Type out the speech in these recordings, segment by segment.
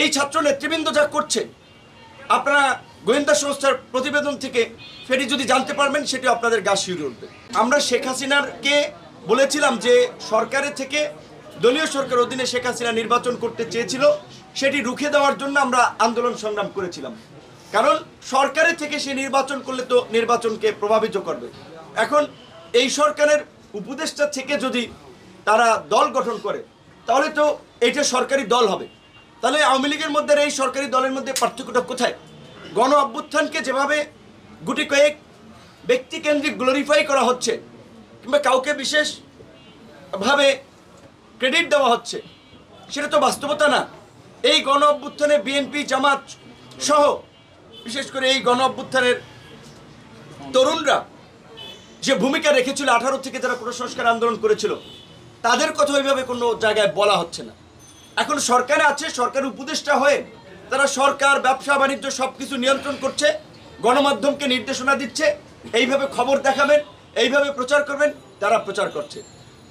এই ছাত্র নেতৃবৃন্দ যা করছে আপনারা গোয়েন্দা সংস্থার প্রতিবেদন থেকে সেটি যদি জানতে পারবেন সেটি আপনাদের গা শিউরে উঠবে। আমরা শেখ হাসিনাকে বলেছিলাম যে সরকারের থেকে দলীয় সরকার অধীনে শেখ হাসিনা নির্বাচন করতে চেয়েছিল, সেটি রুখে দেওয়ার জন্য আমরা আন্দোলন সংগ্রাম করেছিলাম। কারণ সরকারের থেকে সে নির্বাচন করলে তো নির্বাচনকে প্রভাবিত করবে। এখন এই সরকারের উপদেষ্টা থেকে যদি তারা দল গঠন করে তাহলে তো এইটা সরকারি দল হবে। তাহলে আওয়ামী লীগের মধ্যে এই সরকারি দলের মধ্যে পার্থক্যটা কোথায়? গণ অভ্যুত্থানকে যেভাবে গুটি কয়েক ব্যক্তিকেন্দ্রিক গ্লোরিফাই করা হচ্ছে কিংবা কাউকে বিশেষভাবে ক্রেডিট দেওয়া হচ্ছে, সেটা তো বাস্তবতা না। এই গণ অভ্যুত্থানে বিএনপি জামাত সহ বিশেষ করে এই গণ অভ্যুত্থানের তরুণরা যে ভূমিকা রেখেছিল, 18 থেকে যারা কুসংস্কার আন্দোলন করেছিল, তাদের কথা ওইভাবে কোনো জায়গায় বলা হচ্ছে না। এখন সরকারে আছে, সরকার উপদেষ্টা হয়ে তারা সরকার ব্যবসা বাণিজ্য সব কিছু নিয়ন্ত্রণ করছে, গণমাধ্যমকে নির্দেশনা দিচ্ছে এইভাবে খবর দেখাবেন, এইভাবে প্রচার করবেন, তারা প্রচার করছে।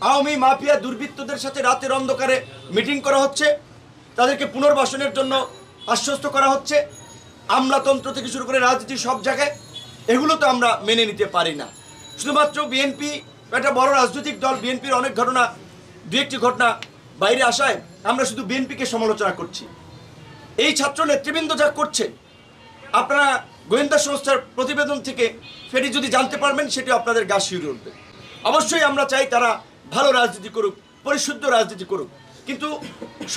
আওয়ামী মাফিয়া দুর্বৃত্তদের সাথে রাতের অন্ধকারে মিটিং করা হচ্ছে, তাদেরকে পুনর্বাসনের জন্য আশ্বস্ত করা হচ্ছে, আমলাতন্ত্র থেকে শুরু করে রাজনীতি সব জায়গায়। এগুলো তো আমরা মেনে নিতে পারি না। শুধুমাত্র বিএনপি একটা বড় রাজনৈতিক দল, বিএনপির অনেক ঘটনা, দু একটি ঘটনা বাইরে আসায় আমরা শুধু বিএনপিকে সমালোচনা করছি। এই ছাত্র নেতৃবৃন্দ যা করছে আপনারা গোয়েন্দা সংস্থার প্রতিবেদন থেকে সেটি যদি জানতে পারবেন সেটি আপনাদের গা শিউরে উঠবে। অবশ্যই আমরা চাই তারা ভালো রাজনীতি করুক, পরিশুদ্ধ রাজনীতি করুক, কিন্তু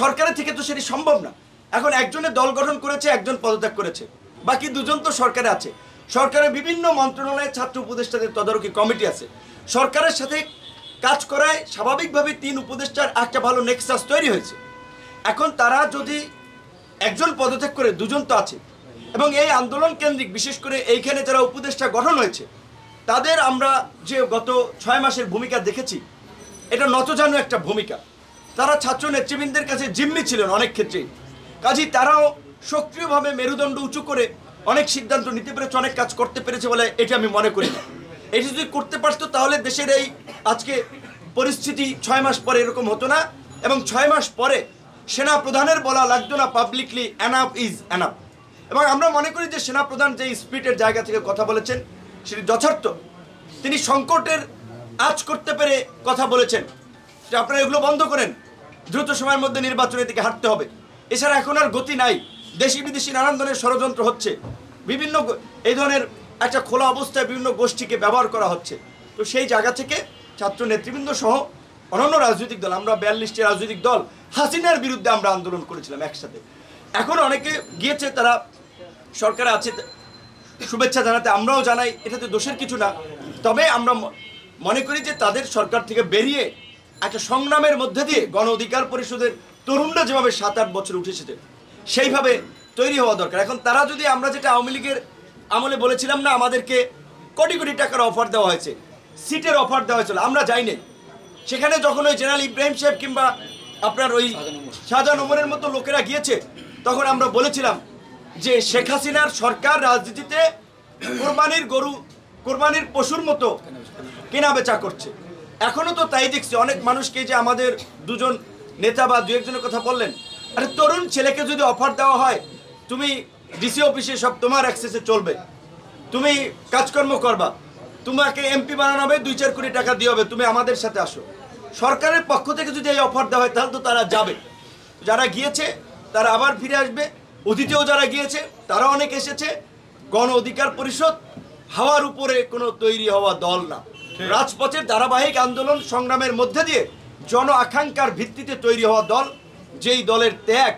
সরকারের থেকে তো সেটি সম্ভব না। এখন একজনের দল গঠন করেছে, একজন পদত্যাগ করেছে, বাকি দুজন তো সরকারে আছে। সরকারের বিভিন্ন মন্ত্রণালয়ে ছাত্র উপদেষ্টাদের তদারকি কমিটি আছে। সরকারের সাথে কাজ করায় স্বাভাবিকভাবে 3 উপদেষ্টার একটা ভালো নেক্সাস তৈরি হয়েছে। এখন তারা যদি একজন পদত্যাগ করে, দুজন তো আছে, এবং এই আন্দোলন কেন্দ্রিক বিশেষ করে এইখানে যারা উপদেষ্টা গঠন হয়েছে তাদের আমরা যে গত 6 মাসের ভূমিকা দেখেছি, এটা নতজানু একটা ভূমিকা। তারা ছাত্র নেতৃবৃন্দের কাছে জিম্মি ছিলেন অনেক ক্ষেত্রেই, কাজেই তারাও সক্রিয়ভাবে মেরুদণ্ড উঁচু করে অনেক সিদ্ধান্ত নিতে পেরেছে, অনেক কাজ করতে পেরেছে বলে এটা আমি মনে করি না। এটি যদি করতে পারতো তাহলে দেশের এই আজকে পরিস্থিতি 6 মাস পরে এরকম হতো না, এবং 6 মাস পরে সেনা প্রধানের বলা লাগতো না পাবলিকলি এনাফ ইজ এনাফ। এবং আমরা মনে করি যে সেনা প্রধান যে স্পিরিটের জায়গা থেকে কথা বলেছেন সেটি যথার্থ। তিনি সংকটের আঁচ করতে পেরে কথা বলেছেন যে আপনারা এগুলো বন্ধ করেন, দ্রুত সময়ের মধ্যে নির্বাচনের দিকে হাঁটতে হবে। এছাড়া এখন আর গতি নাই, দেশি বিদেশি নানান ধরনের ষড়যন্ত্র হচ্ছে, বিভিন্ন এই ধরনের একটা খোলা অবস্থায় বিভিন্ন গোষ্ঠীকে ব্যবহার করা হচ্ছে। তো সেই জায়গা থেকে ছাত্র নেতৃবৃন্দ সহ অন্যান্য রাজনৈতিক দল, আমরা 42টি রাজনৈতিক দল হাসিনার বিরুদ্ধে আমরা আন্দোলন করেছিলাম একসাথে। এখন অনেকে গিয়েছে, তারা সরকারে আছে, শুভেচ্ছা জানাতে আমরাও জানাই, এটাতে দোষের কিছু না। তবে আমরা মনে করি যে তাদের সরকার থেকে বেরিয়ে একটা সংগ্রামের মধ্যে দিয়ে গণ অধিকার পরিষদের তরুণরা যেভাবে 7-8 বছর উঠে এসেছে সেইভাবে তৈরি হওয়া দরকার। এখন তারা যদি, আমরা যেটা আওয়ামী লীগের আমলে বলেছিলাম না, আমাদেরকে কোটি কোটি টাকার অফার দেওয়া হয়েছে, সিটের অফার দেওয়া হয়েছিল, আমরা যাইনি সেখানে। যখন ওই জেনারেল ইব্রাহিম সাহেব কিংবা আপনার ওই শাহজাহান ওমরের মতো লোকেরা গিয়েছে, তখন আমরা বলেছিলাম যে শেখ হাসিনার সরকার রাজনীতিতে কোরবানির গরু, কোরবানির পশুর মতো কেনা বেচা করছে। এখনও তো তাই দেখছি। অনেক মানুষকে, যে আমাদের দুজন নেতা বা 2-1জনের কথা বললেন, আরে তরুণ ছেলেকে যদি অফার দেওয়া হয়, তুমি ডিসি অফিসে সব তোমার অ্যাক্সেসে চলবে, তুমি কাজকর্ম করবা, তোমাকে এমপি বানানো হবে, 2-4 কোটি টাকা দিয়ে হবে, তুমি আমাদের সাথে আসো। সরকারের পক্ষ থেকে যদি এই অফার দেওয়া হয় তাহলে তো তারা যাবে। যারা গিয়েছে তারা আবার ফিরে আসবে, অতীতেও যারা গিয়েছে তারা অনেক এসেছে। গণ অধিকার পরিষদ হাওয়ার উপরে কোনো তৈরি হওয়া দল না, রাজপথের ধারাবাহিক আন্দোলন সংগ্রামের মধ্যে দিয়ে জন আকাঙ্ক্ষার ভিত্তিতে তৈরি হওয়া দল, যেই দলের ত্যাগ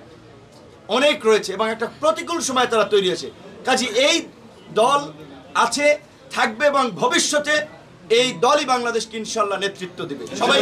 অনেক রয়েছে এবং একটা প্রতিকূল সময় তারা তৈরি হয়েছে। কাজে এই দল আছে, থাকবে, এবং ভবিষ্যতে এই দলই বাংলাদেশকে ইনশাল্লাহ নেতৃত্ব দেবে। সবাই